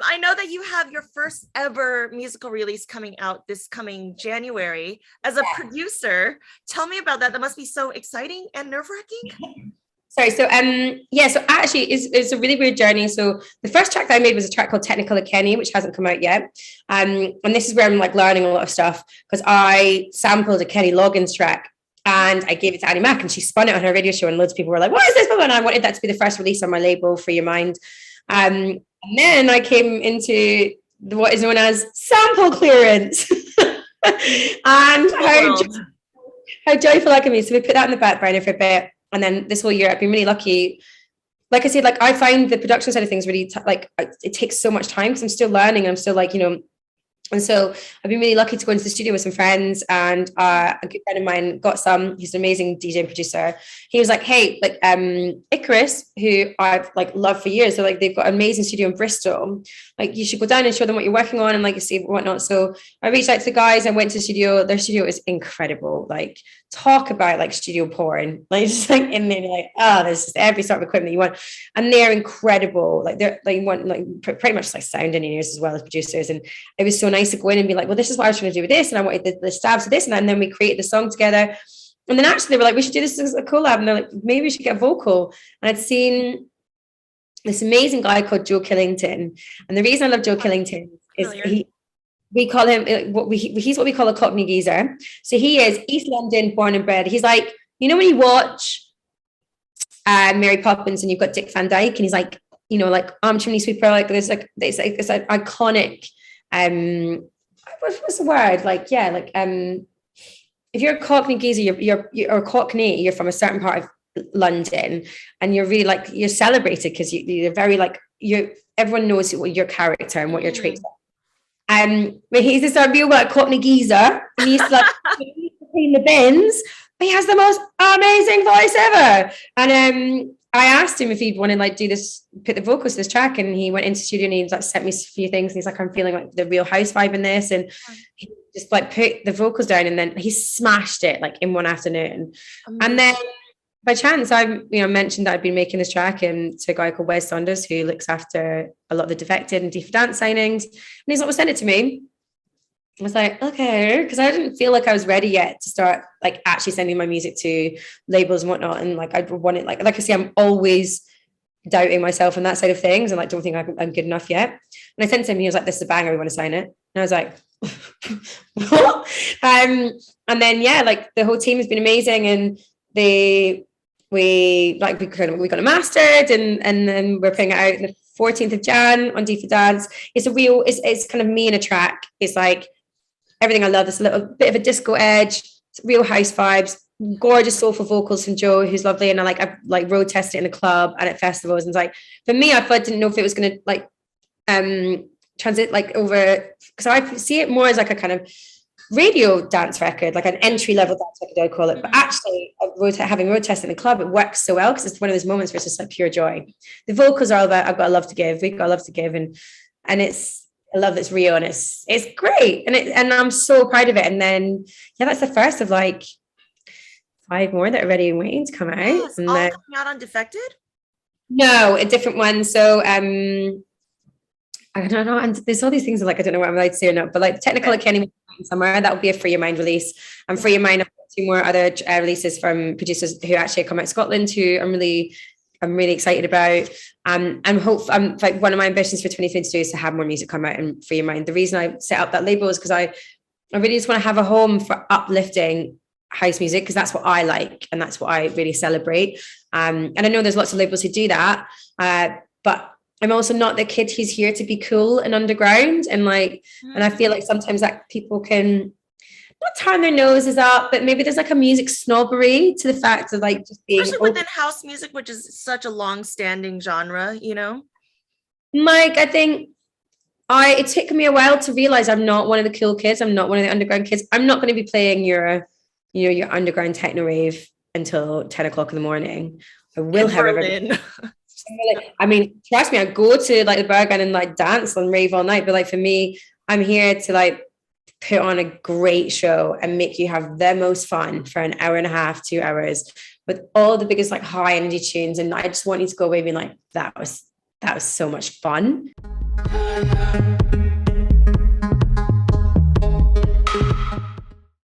I know that you have your first ever musical release coming out this coming January. As a producer, tell me about that. That must be so exciting and nerve-wracking. Sorry, so actually it's a really weird journey. So the first track that I made was a track called Technicolor Kenny, which hasn't come out yet. And this is where I'm like learning a lot of stuff because I sampled a Kenny Loggins track and I gave it to Annie Mac and she spun it on her radio show and loads of people were like, what is this? And I wanted that to be the first release on my label, Free Your Mind. And then I came into what is known as sample clearance. And how joyful I can be. So we put that in the back burner for a bit. And then this whole year, I've been really lucky. Like I said, like I find the production side of things really it takes so much time because I'm still learning. I'm still like, and so I've been really lucky to go into the studio with some friends and a good friend of mine he's an amazing DJ and producer. He was like, hey, like Icarus, who I've like loved for years. So like they've got an amazing studio in Bristol. Like you should go down and show them what you're working on and like see whatnot. So I reached out to the guys and went to the studio. Their studio is incredible. Like talk about like studio porn. Like just like in there, like, oh, there's just every sort of equipment you want. And they're incredible. Like they want like pretty much like sound engineers as well as producers. And it was so nice to go in and be like, well, this is what I was trying to do with this. And I wanted the stabs of this. And then we created the song together. And then actually they were like, we should do this as a collab. And they're like, maybe we should get a vocal. And I'd seen this amazing guy called Joe Killington. And the reason I love Joe Killington is we call him, he's what we call a Cockney geezer. So he is East London, born and bred. He's like, when you watch Mary Poppins and you've got Dick Van Dyke and he's like, like I'm chimney sweeper, like there's like this like iconic, what's the word? Like, yeah, like, if you're a Cockney geezer, you're Cockney, you're from a certain part of London and you're really like, you're celebrated because you're very like, everyone knows what your character and what your traits are. But he's this real like Cockney geezer and he used to like clean the bins, but he has the most amazing voice ever. And I asked him if he'd want to like do this, put the vocals to this track, and he went into the studio and he like sent me a few things. And he's like, I'm feeling like the Real House vibe in this, and he just like put the vocals down, and then he smashed it like in one afternoon. And then by chance, I mentioned that I'd been making this track to a guy called Wes Saunders who looks after a lot of the Defected and D for Dance signings, and he's like, well, send it to me. I was like, okay, because I didn't feel like I was ready yet to start like actually sending my music to labels and whatnot. And like I wanted, like I say, I'm always doubting myself on that side of things and like don't think I'm good enough yet. And I sent him, he was like, this is a banger, we want to sign it. And I was like, what? And then like the whole team has been amazing, and we got it mastered, and then we're putting it out on the 14th of Jan on D for Dance. It's kind of me in a track. It's like everything I love. There's a little bit of a disco edge, it's real house vibes, gorgeous soulful vocals from Joe, who's lovely. And I road tested it in the club and at festivals. And it's like, for me, I didn't know if it was going to like transit like over, because I see it more as like a kind of radio dance record, like an entry level dance record, I'd call it. But actually, having road tested in the club, it works so well because it's one of those moments where it's just like pure joy. The vocals are all about I've got a love to give, we've got a love to give, and it's a love that's real, and it's great, and I'm so proud of it. And then that's the first of like 5 more that are ready and waiting to come out. Yes, and all coming out on Defected? No, a different one. So I don't know, and there's all these things like I don't know what I'm allowed to say or not, but like Technicolor Kenny somewhere, that will be a Free Your Mind release. And Free Your Mind, I've got 2 more other releases from producers who actually come out of Scotland, who I'm really excited about. And hope like one of my ambitions for 2022 is to have more music come out and Free Your Mind. The reason I set up that label is because I really just want to have a home for uplifting house music, because that's what I like and that's what I really celebrate. And I know there's lots of labels who do that, but I'm also not the kid who's here to be cool and underground. And like, and I feel like sometimes that people can not turn their noses up, but maybe there's like a music snobbery to the fact of like just being, especially within house music, which is such a long-standing genre, Mike, I think it took me a while to realize I'm not one of the cool kids. I'm not one of the underground kids. I'm not going to be playing your underground techno rave until 10 o'clock in the morning. I will, however. I mean, trust me, I go to like the Berghain and like dance and rave all night. But like for me, I'm here to like put on a great show and make you have the most fun for an hour and a half, 2 hours with all the biggest like high energy tunes. And I just want you to go away being like, that was so much fun.